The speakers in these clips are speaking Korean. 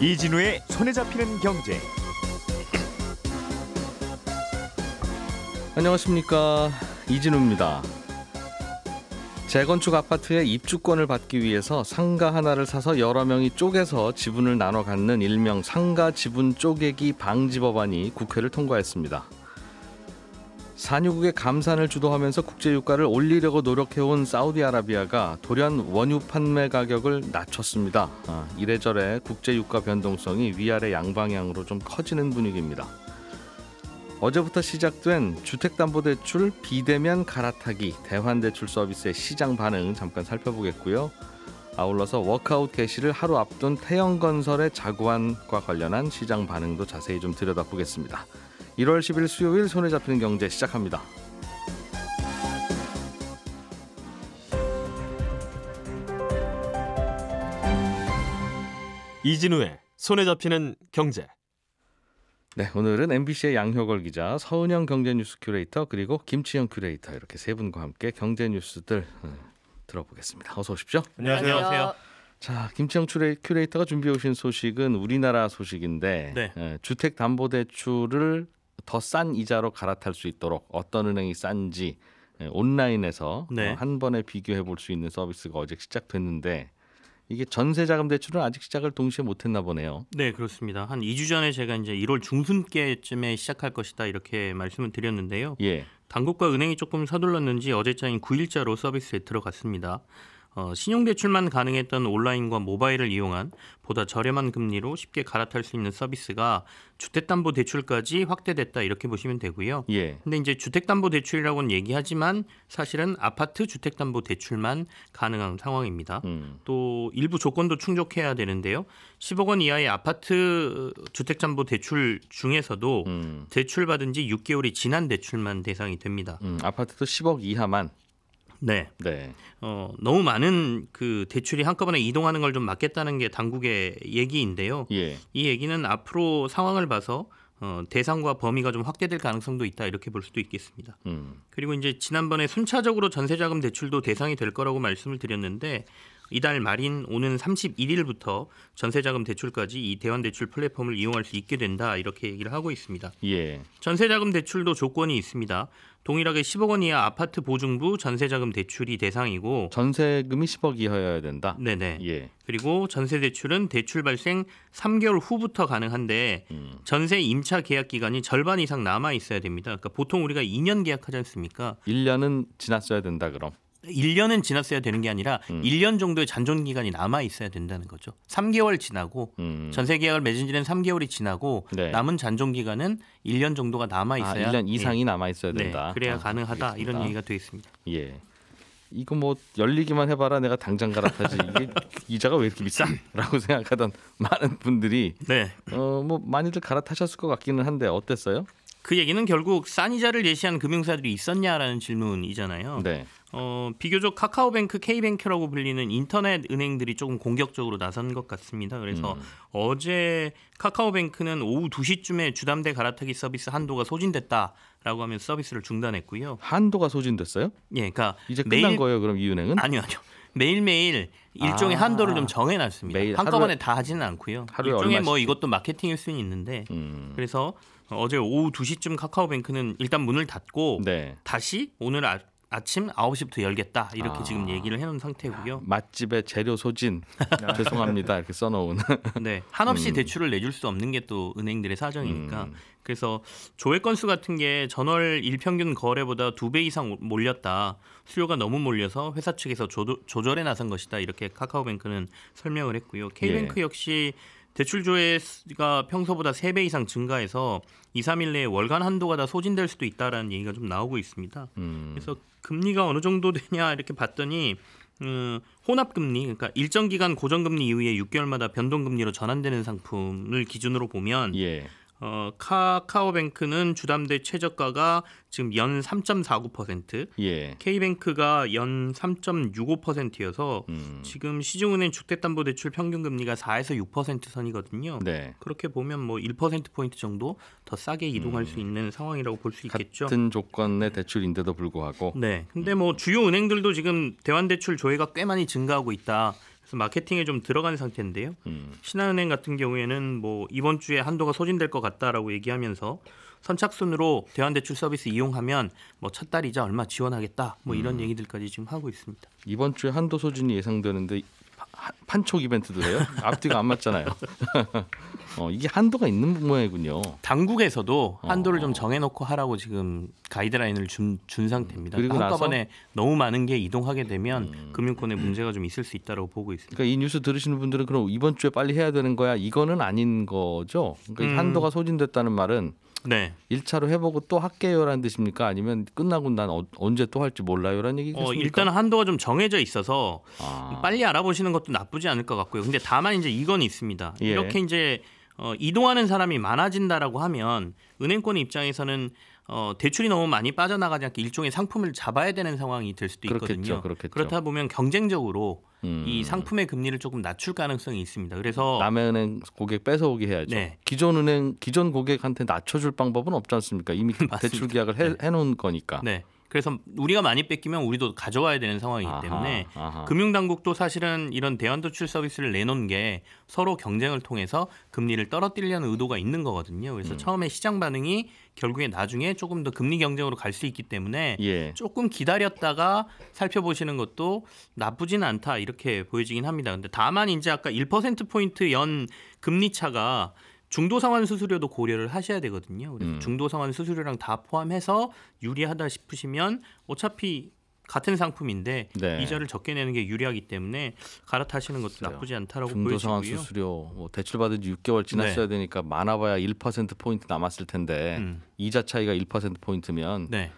이진우의 손에 잡히는 경제. 안녕하십니까, 이진우입니다. 재건축 아파트의 입주권을 받기 위해서 상가 하나를 사서 여러 명이 쪼개서 지분을 나눠 갖는 일명 상가 지분 쪼개기 방지 법안이 국회를 통과했습니다. 산유국의 감산을 주도하면서 국제유가를 올리려고 노력해온 사우디아라비아가 돌연 원유 판매 가격을 낮췄습니다. 이래저래 국제유가 변동성이 위아래 양방향으로 좀 커지는 분위기입니다. 어제부터 시작된 주택담보대출 비대면 갈아타기 대환대출 서비스의 시장 반응 잠깐 살펴보겠고요. 아울러서 워크아웃 개시를 하루 앞둔 태영건설의 자구안과 관련한 시장 반응도 자세히 좀 들여다보겠습니다. 1월 10일 수요일 손에 잡히는 경제 시작합니다. 이진우의 손에 잡히는 경제. 네, 오늘은 MBC의 양효걸 기자, 서은영 경제뉴스 큐레이터, 그리고 김치영 큐레이터 이렇게 세 분과 함께 경제 뉴스들 들어보겠습니다. 어서 오십시오. 안녕하세요. 자, 김치영 큐레이터가 준비해 오신 소식은 우리나라 소식인데 네. 주택담보대출을 더 싼 이자로 갈아탈 수 있도록 어떤 은행이 싼지 온라인에서 네. 한 번에 비교해 볼 수 있는 서비스가 어제 시작됐는데 이게 전세자금 대출은 아직 시작을 동시에 못했나 보네요. 네, 그렇습니다. 한 2주 전에 제가 이제 1월 중순께쯤에 시작할 것이다 이렇게 말씀을 드렸는데요. 예. 당국과 은행이 조금 서둘렀는지 어제자인 9일자로 서비스에 들어갔습니다. 신용대출만 가능했던 온라인과 모바일을 이용한 보다 저렴한 금리로 쉽게 갈아탈 수 있는 서비스가 주택담보대출까지 확대됐다 이렇게 보시면 되고요. 예. 근데 이제 주택담보대출이라고는 얘기하지만 사실은 아파트 주택담보대출만 가능한 상황입니다. 또 일부 조건도 충족해야 되는데요. 10억 원 이하의 아파트 주택담보대출 중에서도 대출받은 지 6개월이 지난 대출만 대상이 됩니다. 아파트도 10억 이하만. 네. 네. 너무 많은 그 대출이 한꺼번에 이동하는 걸 좀 막겠다는 게 당국의 얘기인데요. 예. 이 얘기는 앞으로 상황을 봐서 대상과 범위가 좀 확대될 가능성도 있다 이렇게 볼 수도 있겠습니다. 그리고 이제 지난번에 순차적으로 전세자금 대출도 대상이 될 거라고 말씀을 드렸는데 이달 말인 오는 31일부터 전세자금 대출까지 이 대환대출 플랫폼을 이용할 수 있게 된다 이렇게 얘기를 하고 있습니다. 예. 전세자금 대출도 조건이 있습니다. 동일하게 10억 원 이하 아파트 보증부 전세자금 대출이 대상이고 전세금이 10억 이하여야 된다. 네네. 예. 그리고 전세 대출은 대출 발생 3개월 후부터 가능한데 전세 임차 계약 기간이 절반 이상 남아 있어야 됩니다. 그러니까 보통 우리가 2년 계약하지 않습니까? 1년은 지났어야 된다 그럼. 1년은 지났어야 되는 게 아니라 1년 정도의 잔존 기간이 남아 있어야 된다는 거죠. 3개월 지나고 전세 계약을 맺은 지는 3개월이 지나고 네. 남은 잔존 기간은 1년 정도가 남아 있어야 1년 이상이 남아 있어야 네, 된다. 그래야 가능하다 알겠습니다. 이런 얘기가 되어 있습니다. 예. 이거 뭐 열리기만 해봐라 내가 당장 갈아타지 이게 이자가 왜 이렇게 비싸?라고 생각하던 많은 분들이 네. 뭐 많이들 갈아타셨을 것 같기는 한데 어땠어요? 그 얘기는 결국 싼 이자를 예시한 금융사들이 있었냐라는 질문이잖아요. 네. 비교적 카카오뱅크, K뱅크라고 불리는 인터넷 은행들이 조금 공격적으로 나선 것 같습니다. 그래서 어제 카카오뱅크는 오후 2시쯤에 주담대 갈아타기 서비스 한도가 소진됐다라고 하면 서비스를 중단했고요. 한도가 소진됐어요? 예, 그러니까 이제 끝난 거예요 그럼 이 은행은? 아니요. 매일매일 일종의 한도를 좀 정해놨습니다. 매일 한꺼번에 다 하지는 않고요. 하루에 일종의 얼마씩? 뭐 이것도 마케팅일 수는 있는데 그래서 어제 오후 2시쯤 카카오뱅크는 일단 문을 닫고 네. 다시 오늘 아침 9시부터 열겠다 이렇게 지금 얘기를 해놓은 상태고요. 맛집의 재료 소진 죄송합니다 이렇게 써놓은. 네, 한없이 대출을 내줄 수 없는 게 또 은행들의 사정이니까 그래서 조회 건수 같은 게 전월 일평균 거래보다 2배 이상 몰렸다. 수요가 너무 몰려서 회사 측에서 조절에 나선 것이다 이렇게 카카오뱅크는 설명을 했고요. K뱅크 역시 대출 조회가 평소보다 3배 이상 증가해서 2, 3일 내에 월간 한도가 다 소진될 수도 있다라는 얘기가 좀 나오고 있습니다. 그래서 금리가 어느 정도 되냐 이렇게 봤더니 혼합금리, 그러니까 일정 기간 고정금리 이후에 6개월마다 변동금리로 전환되는 상품을 기준으로 보면 예. 카카오뱅크는 주담대 최저가가 지금 연 3.49%, 예. K뱅크가 연 3.65%여서 지금 시중은행 주택담보대출 평균금리가 4에서 6% 선이거든요. 네. 그렇게 보면 뭐 1%포인트 정도 더 싸게 이동할 수 있는 상황이라고 볼 수 있겠죠. 같은 조건의 대출인데도 불구하고. 네. 근데 뭐 주요 은행들도 지금 대환대출 조회가 꽤 많이 증가하고 있다. 그래서 마케팅에 좀 들어간 상태인데요. 신한은행 같은 경우에는 뭐 이번 주에 한도가 소진될 것 같다라고 얘기하면서 선착순으로 대환대출 서비스 이용하면 뭐 첫 달 이자 얼마 지원하겠다. 뭐 이런 얘기들까지 지금 하고 있습니다. 이번 주에 한도 소진이 예상되는데 판촉 이벤트도 해요? 앞뒤가 안 맞잖아요. 이게 한도가 있는 모양이군요. 당국에서도 한도를 좀 정해놓고 하라고 지금 가이드라인을 준 상태입니다. 그리고 한꺼번에 너무 많은 게 이동하게 되면 금융권에 문제가 좀 있을 수 있다고 보고 있습니다. 그러니까 이 뉴스 들으시는 분들은 그럼 이번 주에 빨리 해야 되는 거야? 이거는 아닌 거죠? 그러니까 이 한도가 소진됐다는 말은 네. 1차로 해보고 또 할게요라는 뜻입니까? 아니면 끝나고 난 언제 또 할지 몰라요라는 얘기겠습니까? 일단 한도가 좀 정해져 있어서 빨리 알아보시는 것도 나쁘지 않을 것 같고요. 근데 다만 이제 이건 있습니다. 예. 이렇게 이제 이동하는 사람이 많아진다라고 하면 은행권 입장에서는 대출이 너무 많이 빠져나가지 않게 일종의 상품을 잡아야 되는 상황이 될 수도 있거든요. 그렇겠죠. 그렇다 보면 경쟁적으로 이 상품의 금리를 조금 낮출 가능성이 있습니다. 그래서 남의 은행 고객 뺏어오게 해야죠. 네. 기존 고객한테 낮춰줄 방법은 없지 않습니까? 이미 대출 계약을 해놓은 거니까. 네. 그래서 우리가 많이 뺏기면 우리도 가져와야 되는 상황이기 때문에 금융당국도 사실은 이런 대환도출 서비스를 내놓은 게 서로 경쟁을 통해서 금리를 떨어뜨리려는 의도가 있는 거거든요. 그래서 처음에 시장 반응이 결국에 나중에 조금 더 금리 경쟁으로 갈 수 있기 때문에 예. 조금 기다렸다가 살펴보시는 것도 나쁘지는 않다 이렇게 보여지긴 합니다. 근데 다만 이제 아까 1%포인트 연 금리 차가 중도상환 수수료도 고려를 하셔야 되거든요. 그래서 중도상환 수수료랑 다 포함해서 유리하다 싶으시면 어차피 같은 상품인데 네. 이자를 적게 내는 게 유리하기 때문에 갈아타시는 것도 나쁘지 않다라고 보여지고요. 중도상환 수수료 대출 받은 지 6개월 지났어야 되니까 많아봐야 1%포인트 남았을 텐데 이자 차이가 1%포인트면 네.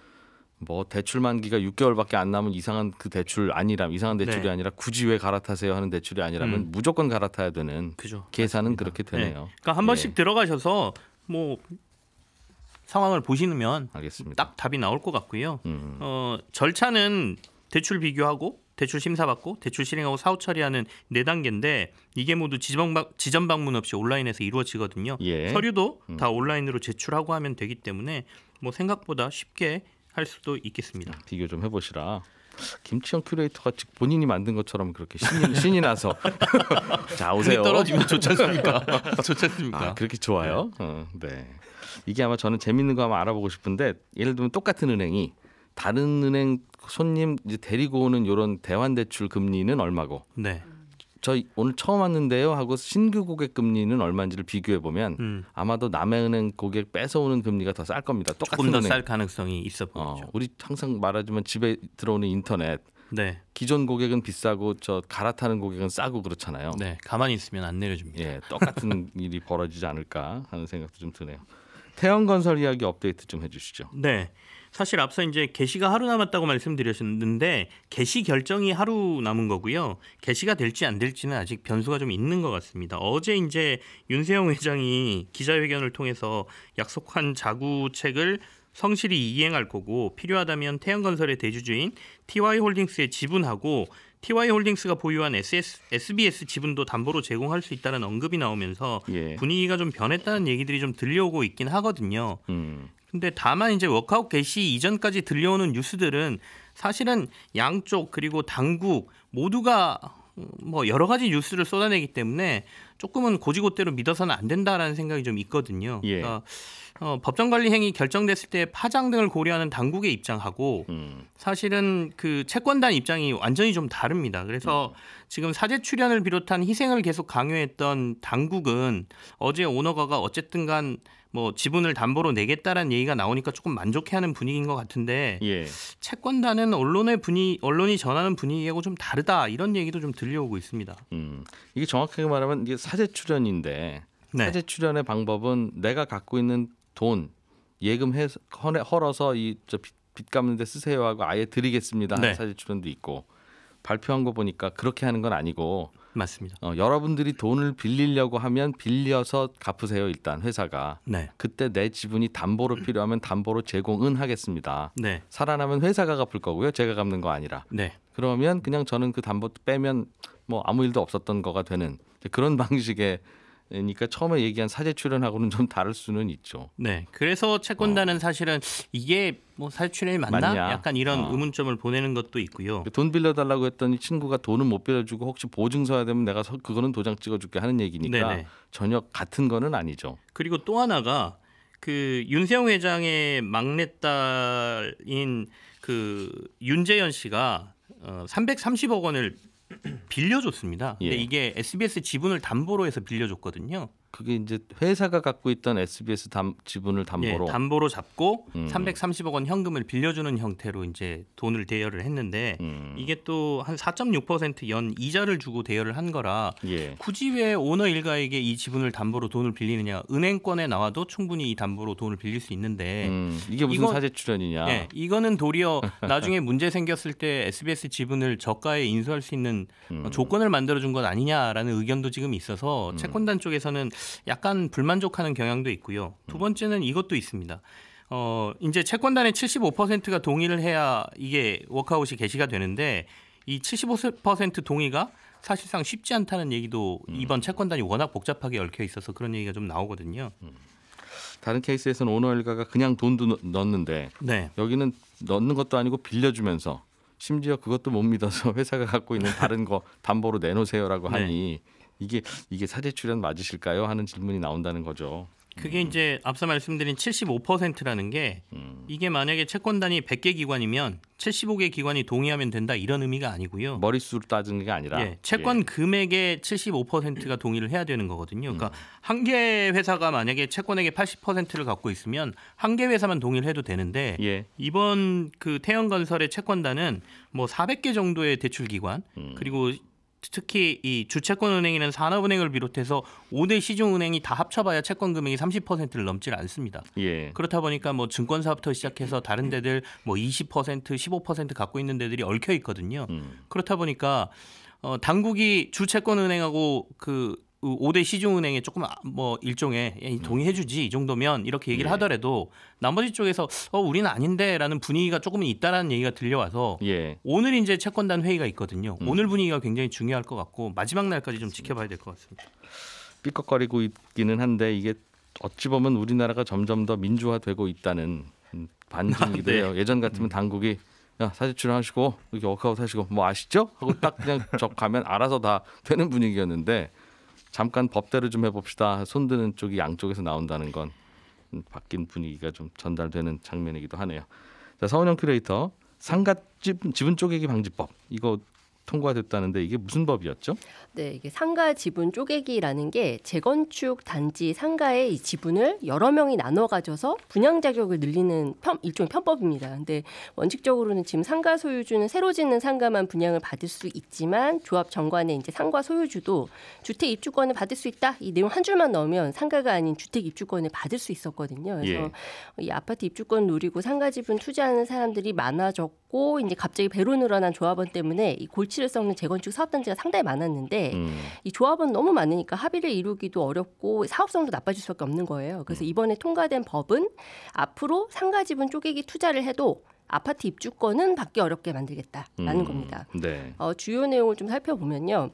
뭐 대출 만기가 6개월밖에 안 남은 이상한 대출이 아니라 굳이 왜 갈아타세요 하는 대출이 아니라면 무조건 갈아타야 되는 그죠. 계산은 맞습니다. 그렇게 되네요. 네. 그러니까 한 번씩 들어가셔서 뭐 상황을 보시면 알겠습니다. 딱 답이 나올 것 같고요. 절차는 대출 비교하고 대출 심사받고 대출 실행하고 사후 처리하는 4단계인데 이게 모두 지점 방문 없이 온라인에서 이루어지거든요. 예. 서류도 다 온라인으로 제출하고 하면 되기 때문에 뭐 생각보다 쉽게 할 수도 있겠습니다. 비교 좀 해보시라. 김치영 큐레이터가 즉 본인이 만든 것처럼 그렇게 신이 나서 자 오세요. 떨어지면 좋지 않습니까? 좋지 않습니까? 그렇게 좋아요. 네. 이게 아마 저는 재밌는 거 한번 알아보고 싶은데 예를 들면 똑같은 은행이 다른 은행 손님 이제 데리고 오는 이런 대환대출 금리는 얼마고 네. 저 오늘 처음 왔는데요 하고 신규 고객 금리는 얼마인지를 비교해 보면 아마도 남해은행 고객 뺏어오는 금리가 더 쌀 겁니다. 똑같은 조금 더 은행. 쌀 가능성이 있어 보이죠. 우리 항상 말하지만 집에 들어오는 인터넷 네. 기존 고객은 비싸고 저 갈아타는 고객은 싸고 그렇잖아요. 네. 가만히 있으면 안 내려줍니다. 예, 똑같은 일이 벌어지지 않을까 하는 생각도 좀 드네요. 태영건설 이야기 업데이트 좀 해주시죠. 네. 사실 앞서 이제 개시가 하루 남았다고 말씀드렸는데 개시 결정이 하루 남은 거고요. 개시가 될지 안 될지는 아직 변수가 좀 있는 것 같습니다. 어제 이제 윤세영 회장이 기자회견을 통해서 약속한 자구책을 성실히 이행할 거고 필요하다면 태영건설의 대주주인 TY홀딩스에 지분하고 TY홀딩스가 보유한 SBS 지분도 담보로 제공할 수 있다는 언급이 나오면서 분위기가 좀 변했다는 얘기들이 좀 들려오고 있긴 하거든요. 근데 다만 이제 워크아웃 개시 이전까지 들려오는 뉴스들은 사실은 양쪽 그리고 당국 모두가 뭐 여러 가지 뉴스를 쏟아내기 때문에 조금은 고지고대로 믿어서는 안 된다라는 생각이 좀 있거든요. 그러니까 법정관리 행위 결정됐을 때 파장 등을 고려하는 당국의 입장하고 사실은 그 채권단 입장이 완전히 좀 다릅니다. 그래서 지금 사제 출연을 비롯한 희생을 계속 강요했던 당국은 어제 오너가가 어쨌든간 뭐 지분을 담보로 내겠다라는 얘기가 나오니까 조금 만족해하는 분위기인 것 같은데 채권단은 언론이 전하는 분위기하고 좀 다르다 이런 얘기도 좀 들려오고 있습니다. 이게 정확하게 말하면 이게 사제 출연인데 사제 출연의 방법은 내가 갖고 있는 돈 예금 헐어서 빚 갚는 데 쓰세요 하고 아예 드리겠습니다. 사제 출연도 있고 발표한 거 보니까 그렇게 하는 건 아니고 맞습니다. 여러분들이 돈을 빌리려고 하면 빌려서 갚으세요. 일단 회사가. 네. 그때 내 지분이 담보로 필요하면 담보로 제공은 하겠습니다. 네. 살아나면 회사가 갚을 거고요. 제가 갚는 거 아니라. 네. 그러면 그냥 저는 그 담보 빼면 뭐 아무 일도 없었던 거가 되는 그런 방식의 그러니까 처음에 얘기한 사제 출연하고는 좀 다를 수는 있죠. 네, 그래서 채권단은 사실은 이게 뭐 사제 출연이 맞나? 약간 이런 의문점을 보내는 것도 있고요. 돈 빌려달라고 했더니 친구가 돈은 못 빌려주고 혹시 보증서야 되면 내가 그거는 도장 찍어줄게 하는 얘기니까 네네. 전혀 같은 거는 아니죠. 그리고 또 하나가 그 윤세용 회장의 막내딸인 그 윤재현 씨가 330억 원을 빌려줬습니다. 근데 예. 이게 SBS 지분을 담보로 해서 빌려줬거든요. 그게 이제 회사가 갖고 있던 SBS 지분을 담보로 담보로 잡고 330억 원 현금을 빌려주는 형태로 이제 돈을 대여를 했는데 이게 또 한 4.6% 연 이자를 주고 대여를 한 거라 예. 굳이 왜 오너 일가에게 이 지분을 담보로 돈을 빌리느냐. 은행권에 나와도 충분히 이 담보로 돈을 빌릴 수 있는데 이게 무슨 사제 출연이냐. 네, 이거는 도리어 나중에 문제 생겼을 때 SBS 지분을 저가에 인수할 수 있는 조건을 만들어준 것 아니냐라는 의견도 지금 있어서 채권단 쪽에서는 약간 불만족하는 경향도 있고요. 두 번째는 이것도 있습니다. 이제 채권단의 75%가 동의를 해야 이게 워크아웃이 개시가 되는데 이 75% 동의가 사실상 쉽지 않다는 얘기도 이번 채권단이 워낙 복잡하게 얽혀 있어서 그런 얘기가 좀 나오거든요. 다른 케이스에서는 오너 일가가 그냥 돈도 넣는데 네. 여기는 넣는 것도 아니고 빌려주면서 심지어 그것도 못 믿어서 회사가 갖고 있는 다른 거 담보로 내놓으세요라고 하니 이게 사제 출연 맞으실까요? 하는 질문이 나온다는 거죠. 그게 이제 앞서 말씀드린 75%라는 게 이게 만약에 채권단이 100개 기관이면 75개 기관이 동의하면 된다 이런 의미가 아니고요. 머릿수로 따지는 게 아니라 채권 금액의 75%가 동의를 해야 되는 거거든요. 그러니까 한 개 회사가 만약에 채권액의 80%를 갖고 있으면 한 개 회사만 동의를 해도 되는데 이번 그 태영건설의 채권단은 뭐 400개 정도의 대출 기관 그리고 특히 이 주채권은행이나 산업은행을 비롯해서 5대 시중은행이 다 합쳐봐야 채권 금액이 30%를 넘질 않습니다. 그렇다 보니까 뭐 증권사부터 시작해서 다른 데들 뭐 20%, 15% 갖고 있는 데들이 얽혀 있거든요. 그렇다 보니까 당국이 주채권은행하고 그 5대 시중은행에 조금 뭐 일종의 동의해주지 이 정도면 이렇게 얘기를 하더라도 나머지 쪽에서 우리는 아닌데라는 분위기가 조금은 있다라는 얘기가 들려와서 오늘 이제 채권단 회의가 있거든요. 오늘 분위기가 굉장히 중요할 것 같고 마지막 날까지 좀 지켜봐야 될 것 같습니다. 삐걱거리고 있기는 한데 이게 어찌 보면 우리나라가 점점 더 민주화되고 있다는 반증이기도 해요. 예전 같으면 당국이 야 사제 출연하시고 이렇게 워크아웃 하시고 뭐 아시죠? 하고 딱 그냥 적 가면 알아서 다 되는 분위기였는데 잠깐 법대로 좀 해봅시다. 손드는 쪽이 양쪽에서 나온다는 건 바뀐 분위기가 좀 전달되는 장면이기도 하네요. 자, 서은영 큐레이터 상가 지분 쪼개기 방지법 이거 통과됐다는데 이게 무슨 법이었죠? 네, 이게 상가 지분 쪼개기라는 게 재건축 단지 상가의 이 지분을 여러 명이 나눠 가져서 분양 자격을 늘리는 일종의 편법입니다. 근데 원칙적으로는 지금 상가 소유주는 새로 짓는 상가만 분양을 받을 수 있지만 조합 정관에 이제 상가 소유주도 주택 입주권을 받을 수 있다. 이 내용 한 줄만 넣으면 상가가 아닌 주택 입주권을 받을 수 있었거든요. 그래서 이 아파트 입주권 누리고 상가 지분 투자하는 사람들이 많아졌고 이제 갑자기 배로 늘어난 조합원 때문에 이 골치를 썩는 재건축 사업단지가 상당히 많았는데 이 조합원 너무 많으니까 합의를 이루기도 어렵고 사업성도 나빠질 수밖에 없는 거예요. 그래서 이번에 통과된 법은 앞으로 상가 지분 쪼개기 투자를 해도 아파트 입주권은 받기 어렵게 만들겠다라는 겁니다. 주요 내용을 좀 살펴보면요.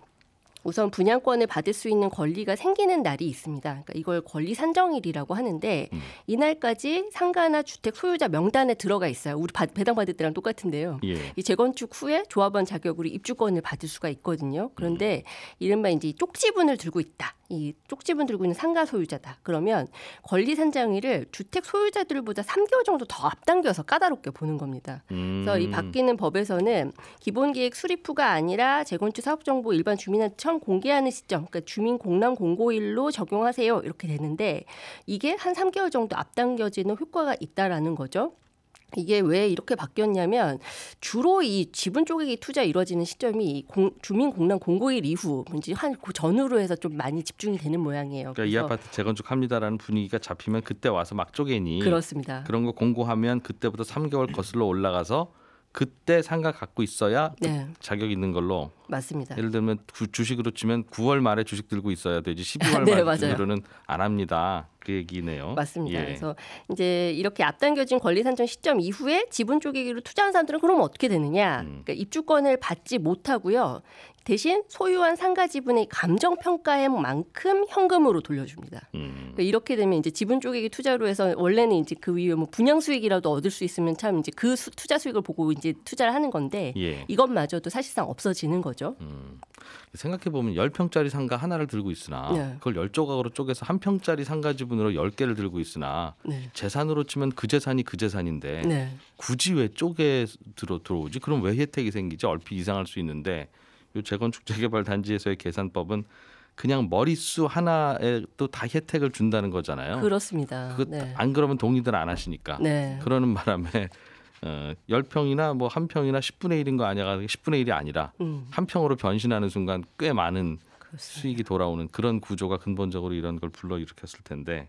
우선 분양권을 받을 수 있는 권리가 생기는 날이 있습니다. 그러니까 이걸 권리 산정일이라고 하는데 이날까지 상가나 주택 소유자 명단에 들어가 있어요. 우리 배당 받을 때랑 똑같은데요. 이 재건축 후에 조합원 자격으로 입주권을 받을 수가 있거든요. 그런데 이른바 이제 쪽지분을 들고 있다. 이 쪽지분 들고 있는 상가 소유자다. 그러면 권리 산정일을 주택 소유자들보다 3개월 정도 더 앞당겨서 까다롭게 보는 겁니다. 그래서 이 바뀌는 법에서는 기본계획 수립 후가 아니라 재건축 사업정보 일반 주민한테 처음 공개하는 시점, 그러니까 주민 공람 공고일로 적용하세요. 이렇게 되는데 이게 한 3개월 정도 앞당겨지는 효과가 있다라는 거죠. 이게 왜 이렇게 바뀌었냐면 주로 이 지분 쪼개기 투자 이루어지는 시점이 주민 공람 공고일 이후 뭔지 한 그 전후로 해서 좀 많이 집중이 되는 모양이에요. 그러니까 이 아파트 재건축합니다라는 분위기가 잡히면 그때 와서 막 쪼개니. 그렇습니다. 그런 거 공고하면 그때부터 3개월 거슬러 올라가서 그때 상가 갖고 있어야 네. 자격 있는 걸로. 맞습니다. 예를 들면 주식으로 치면 9월 말에 주식 들고 있어야 되지 12월 네, 말 주식으로는 안 합니다. 그 얘기네요. 맞습니다. 예. 그래서 이제 이렇게 앞당겨진 권리 산정 시점 이후에 지분 쪼개기로 투자한 사람들은 그럼 어떻게 되느냐? 그러니까 입주권을 받지 못하고요. 대신 소유한 상가 지분의 감정 평가액만큼 현금으로 돌려줍니다. 그러니까 이렇게 되면 이제 지분 쪼개기 투자로 해서 원래는 이제 그 위에 뭐 분양 수익이라도 얻을 수 있으면 참 이제 그 투자 수익을 보고 이제 투자를 하는 건데 예. 이것마저도 사실상 없어지는 거죠. 생각해 보면 10평짜리 상가 하나를 들고 있으나 네. 그걸 10조각으로 쪼개서 1평짜리 상가 지분으로 10개를 들고 있으나 네. 재산으로 치면 그 재산이 그 재산인데 네. 굳이 왜 쪼개 들어오지? 그럼 왜 혜택이 생기지? 얼핏 이상할 수 있는데 이 재건축 재개발 단지에서의 계산법은 그냥 머릿수 하나에 또 다 혜택을 준다는 거잖아요. 그렇습니다. 그거 네. 안 그러면 동의들 안 하시니까. 네. 그러는 바람에 10평이나 뭐 한 평이나 10분의 1인 거 아니야? 10분의 1이 아니라 한 평으로 변신하는 순간 꽤 많은 그렇습니다. 수익이 돌아오는 그런 구조가 근본적으로 이런 걸 불러일으켰을 텐데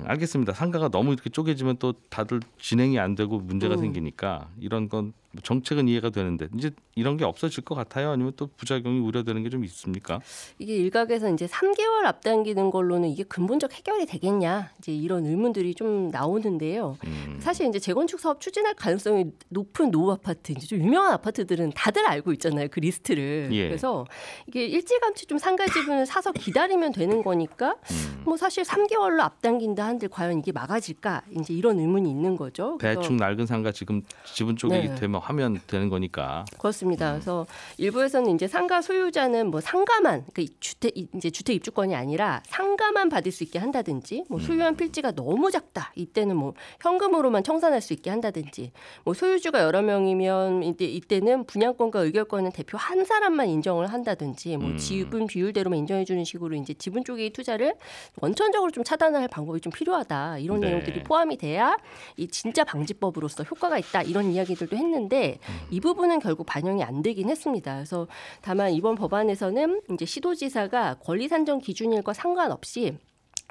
알겠습니다. 상가가 너무 이렇게 쪼개지면 또 다들 진행이 안 되고 문제가 생기니까 이런 건 정책은 이해가 되는데 이제 이런 게 없어질 것 같아요? 아니면 또 부작용이 우려되는 게 좀 있습니까? 이게 일각에서 이제 3개월 앞당기는 걸로는 이게 근본적 해결이 되겠냐 이제 이런 의문들이 좀 나오는데요. 사실 이제 재건축 사업 추진할 가능성이 높은 노후 아파트, 이제 좀 유명한 아파트들은 다들 알고 있잖아요. 그 리스트를. 예. 그래서 이게 일찌감치 좀 상가 지분을 사서 기다리면 되는 거니까 뭐 사실 3개월로 앞당긴다 한들 과연 이게 막아질까? 이제 이런 의문이 있는 거죠. 그래서 대충 낡은 상가 지금 지분 쪼개기 네. 되면 하면 되는 거니까. 그렇습니다. 그래서 일부에서는 이제 상가 소유자는 뭐 상가만 그 주택 입주권이 아니라 상가만 받을 수 있게 한다든지, 뭐 소유한 필지가 너무 작다 이때는 뭐 현금으로만 청산할 수 있게 한다든지, 뭐 소유주가 여러 명이면 이때는 분양권과 의결권은 대표 한 사람만 인정을 한다든지, 뭐 지분 비율대로만 인정해주는 식으로 이제 지분 쪼개기 투자를 원천적으로 좀 차단할 방법이 좀 필요하다 이런 네. 내용들이 포함이 돼야 이 진짜 방지법으로서 효과가 있다 이런 이야기들도 했는데. 이 부분은 결국 반영이 안 되긴 했습니다. 그래서 다만 이번 법안에서는 이제 시도지사가 권리 산정 기준일과 상관없이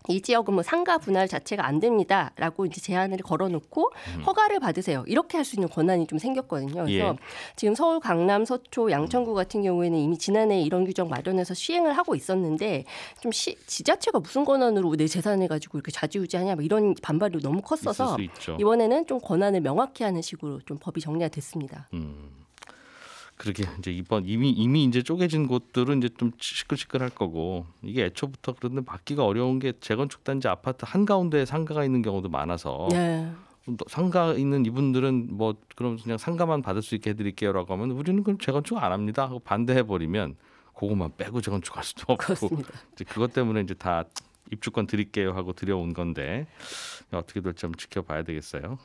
이 지역은 뭐 상가 분할 자체가 안 됩니다라고 이제 제안을 걸어놓고 허가를 받으세요. 이렇게 할 수 있는 권한이 좀 생겼거든요. 그래서 예. 지금 서울, 강남, 서초, 양천구 같은 경우에는 이미 지난해 이런 규정 마련해서 시행을 하고 있었는데 좀 지자체가 무슨 권한으로 내 재산을 가지고 이렇게 좌지우지하냐 뭐 이런 반발이 너무 컸어서 있을 수 있죠. 이번에는 좀 권한을 명확히 하는 식으로 좀 법이 정리가 됐습니다. 그렇게 이제 이번 이미 이제 쪼개진 곳들은 이제 좀 시끌시끌할 거고 이게 애초부터 그런데 막기가 어려운 게 재건축 단지 아파트 한 가운데에 상가가 있는 경우도 많아서 네. 상가 있는 이분들은 뭐 그럼 그냥 상가만 받을 수 있게 해드릴게요라고 하면 우리는 그럼 재건축 안 합니다 하고 반대해 버리면 그것만 빼고 재건축할 수도 없고 그렇습니다. 이제 그것 때문에 이제 다 입주권 드릴게요 하고 들여온 건데 어떻게 될지 좀 지켜봐야 되겠어요.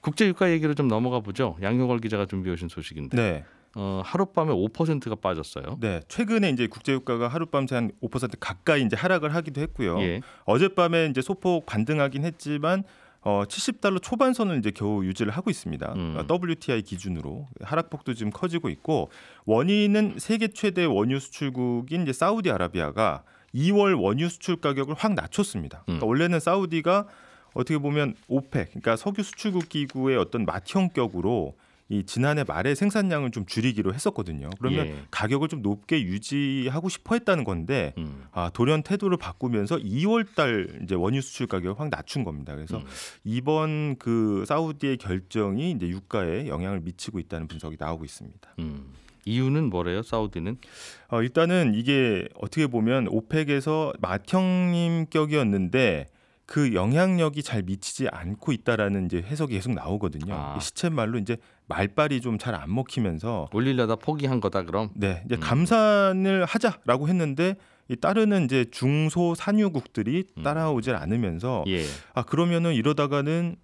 국제유가 얘기로 좀 넘어가 보죠. 양효걸 기자가 준비해 오신 소식인데. 네. 하룻밤에 5%가 빠졌어요. 네, 최근에 이제 국제유가가 하룻밤새 한 5% 가까이 이제 하락을 하기도 했고요. 예. 어젯밤에 이제 소폭 반등하긴 했지만 $70 초반선을 이제 겨우 유지를 하고 있습니다. WTI 기준으로 하락폭도 지금 커지고 있고 원인은 세계 최대 원유 수출국인 이제 사우디아라비아가 2월 원유 수출 가격을 확 낮췄습니다. 그러니까 원래는 사우디가 어떻게 보면 오펙, 그러니까 석유 수출국 기구의 어떤 맏형격으로 이 지난해 말에 생산량을 좀 줄이기로 했었거든요. 그러면 예. 가격을 좀 높게 유지하고 싶어했다는 건데 돌연 태도를 바꾸면서 2월달 이제 원유 수출 가격을 확 낮춘 겁니다. 그래서 이번 그 사우디의 결정이 이제 유가에 영향을 미치고 있다는 분석이 나오고 있습니다. 이유는 뭐래요? 사우디는? 일단은 이게 어떻게 보면 오펙에서 맏형님격이었는데 그 영향력이 잘 미치지 않고 있다라는 이제 해석이 계속 나오거든요. 시쳇말로 이제 말빨이 좀 잘 안 먹히면서 올리려다 포기한 거다 그럼? 네, 이제 감산을 하자라고 했는데 이 따르는 이제 중소 산유국들이 따라오질 않으면서 예. 그러면은 이러다가는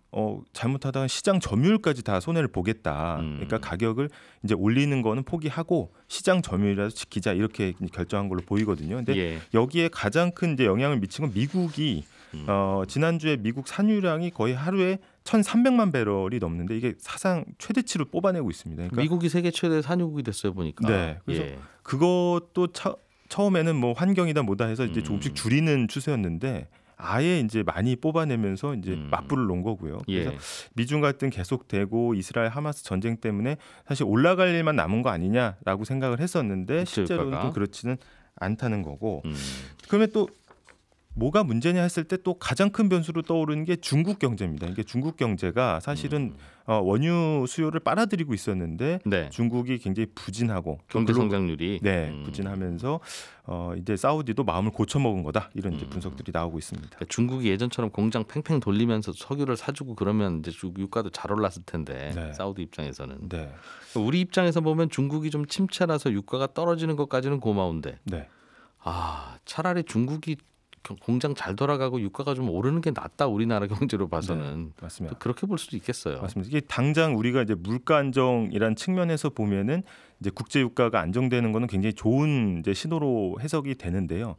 잘못하다가 시장 점유율까지 다 손해를 보겠다. 그러니까 가격을 이제 올리는 거는 포기하고 시장 점유율이라도 지키자 이렇게 결정한 걸로 보이거든요. 근데 예. 여기에 가장 큰 이제 영향을 미친 건 미국이 지난주에 미국 산유량이 거의 하루에 1,300만 배럴이 넘는데 이게 사상 최대치로 뽑아내고 있습니다. 그러니까 미국이 세계 최대 산유국이 됐어요 보니까. 네, 그래서 예. 그것도 처음에는 뭐 환경이다 뭐다 해서 이제 조금씩 줄이는 추세였는데 아예 이제 많이 뽑아내면서 이제 맞불을 놓은 거고요. 그래서 미중 갈등 계속되고 이스라엘 하마스 전쟁 때문에 사실 올라갈 일만 남은 거 아니냐라고 생각을 했었는데 실제로는 또 그렇지는 않다는 거고. 그러면 또 뭐가 문제냐 했을 때 또 가장 큰 변수로 떠오르는 게 중국 경제입니다. 이게 중국 경제가 사실은 원유 수요를 빨아들이고 있었는데 중국이 굉장히 부진하고 경제 성장률이 부진하면서 이제 사우디도 마음을 고쳐먹은 거다 이런 이제 분석들이 나오고 있습니다. 그러니까 중국이 예전처럼 공장 팽팽 돌리면서 석유를 사주고 그러면 이제 유가도 잘 올랐을 텐데 사우디 입장에서는 우리 입장에서 보면 중국이 좀 침체라서 유가가 떨어지는 것까지는 고마운데 차라리 중국이 공장 잘 돌아가고 유가가 좀 오르는 게 낫다 우리나라 경제로 봐서는. 맞습니다. 그렇게 볼 수도 있겠어요. 맞습니다. 이게 당장 우리가 이제 물가 안정이란 측면에서 보면은 이제 국제 유가가 안정되는 거는 굉장히 좋은 이제 신호로 해석이 되는데요.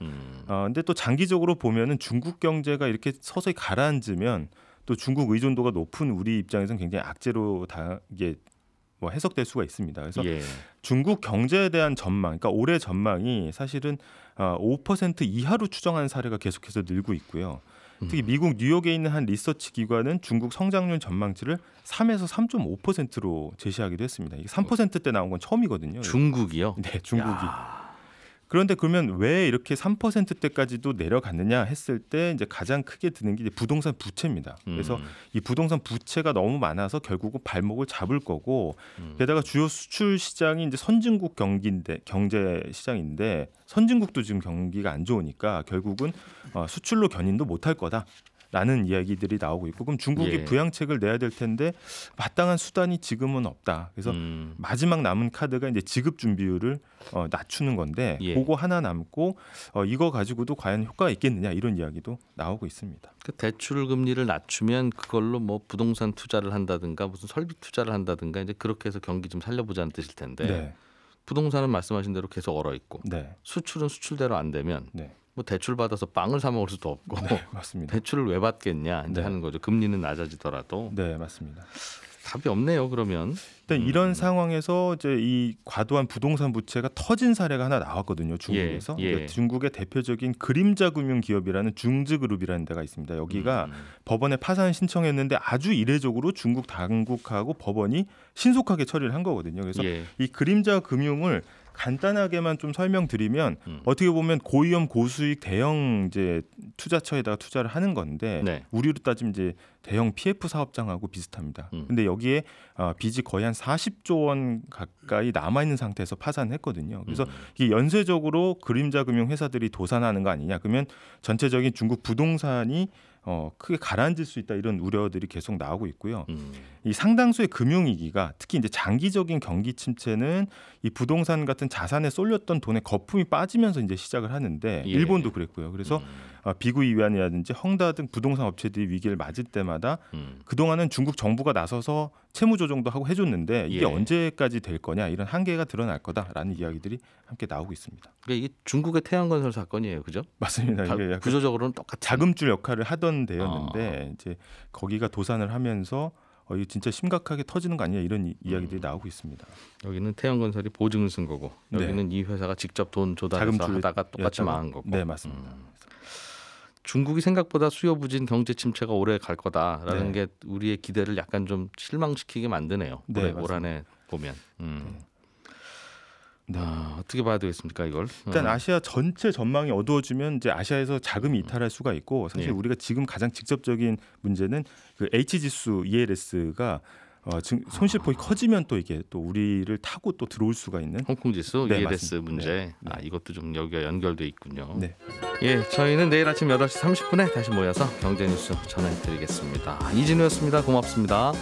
근데 또 장기적으로 보면은 중국 경제가 이렇게 서서히 가라앉으면 또 중국 의존도가 높은 우리 입장에서는 굉장히 악재로 다 이게 뭐 해석될 수가 있습니다. 그래서 중국 경제에 대한 전망, 그러니까 올해 전망이 사실은 5% 이하로 추정하는 사례가 계속해서 늘고 있고요. 특히 미국 뉴욕에 있는 한 리서치 기관은 중국 성장률 전망치를 3에서 3.5%로 제시하기도 했습니다. 이게 3%대 나온 건 처음이거든요. 중국이요? 네, 중국이. 그런데 그러면 왜 이렇게 3%대까지도 내려갔느냐 했을 때 이제 가장 크게 드는 게 이제 부동산 부채입니다. 그래서 이 부동산 부채가 너무 많아서 결국은 발목을 잡을 거고 게다가 주요 수출 시장이 이제 선진국 경제 시장인데 선진국도 지금 경기가 안 좋으니까 결국은 수출로 견인도 못할 거다. 라는 이야기들이 나오고 있고 그럼 중국이 부양책을 내야 될 텐데 마땅한 수단이 지금은 없다. 그래서 마지막 남은 카드가 이제 지급 준비율을 낮추는 건데 그거 하나 남고 이거 가지고도 과연 효과가 있겠느냐 이런 이야기도 나오고 있습니다. 그 대출 금리를 낮추면 그걸로 뭐 부동산 투자를 한다든가 무슨 설비 투자를 한다든가 이제 그렇게 해서 경기 좀 살려보자는 뜻일 텐데 부동산은 말씀하신 대로 계속 얼어 있고 수출은 수출대로 안 되면 뭐 대출 받아서 빵을 사 먹을 수도 없고 맞습니다. 대출을 왜 받겠냐 이제 하는 거죠. 금리는 낮아지더라도. 네, 맞습니다. 답이 없네요. 그러면 일단 이런 상황에서 이제 이 과도한 부동산 부채가 터진 사례가 하나 나왔거든요. 중국에서 중국의 대표적인 그림자 금융 기업이라는 중즈그룹이라는 데가 있습니다. 여기가 법원에 파산 신청했는데 아주 이례적으로 중국 당국하고 법원이 신속하게 처리를 한 거거든요. 그래서 이 그림자 금융을 간단하게만 좀 설명드리면 어떻게 보면 고위험 고수익 대형 이제 투자처에다가 투자를 하는 건데 우리로 따지면 이제 대형 PF 사업장하고 비슷합니다. 근데 여기에 빚이 거의 한 40조 원 가까이 남아 있는 상태에서 파산했거든요. 그래서 이게 연쇄적으로 그림자 금융 회사들이 도산하는 거 아니냐? 그러면 전체적인 중국 부동산이 크게 가라앉을 수 있다 이런 우려들이 계속 나오고 있고요. 이 상당수의 금융위기가 특히 이제 장기적인 경기 침체는 이 부동산 같은 자산에 쏠렸던 돈의 거품이 빠지면서 이제 시작을 하는데 일본도 그랬고요. 그래서 비구이완이라든지 헝다 등 부동산 업체들이 위기를 맞을 때마다 그동안은 중국 정부가 나서서 채무 조정도 하고 해줬는데 이게 언제까지 될 거냐 이런 한계가 드러날 거다라는 이야기들이 함께 나오고 있습니다. 그러니까 이게 중국의 태양건설 사건이에요, 그죠? 맞습니다. 이게 구조적으로는 똑같은 자금줄 역할을 하던 데였는데 이제 거기가 도산을 하면서 이거 진짜 심각하게 터지는 거 아니냐 이런 이야기들이 나오고 있습니다. 여기는 태양건설이 보증을 쓴 거고 여기는 이 회사가 직접 돈 조달해서 하다가 똑같이 망한 거고. 네, 맞습니다. 중국이 생각보다 수요 부진 경제 침체가 오래 갈 거다라는 게 우리의 기대를 약간 좀 실망시키게 만드네요. 올 한해 보면. 어떻게 봐야 되겠습니까 이걸? 일단 아시아 전체 전망이 어두워지면 이제 아시아에서 자금이 이탈할 수가 있고 사실 우리가 지금 가장 직접적인 문제는 그 H지수 ELS가 손실폭이 커지면 또 이게 또 우리를 타고 또 들어올 수가 있는 홍콩지수 ELS 문제. 이것도 좀 여기와 연결돼 있군요. 저희는 내일 아침 8시 30분에 다시 모여서 경제 뉴스 전해드리겠습니다. 이진우였습니다. 고맙습니다.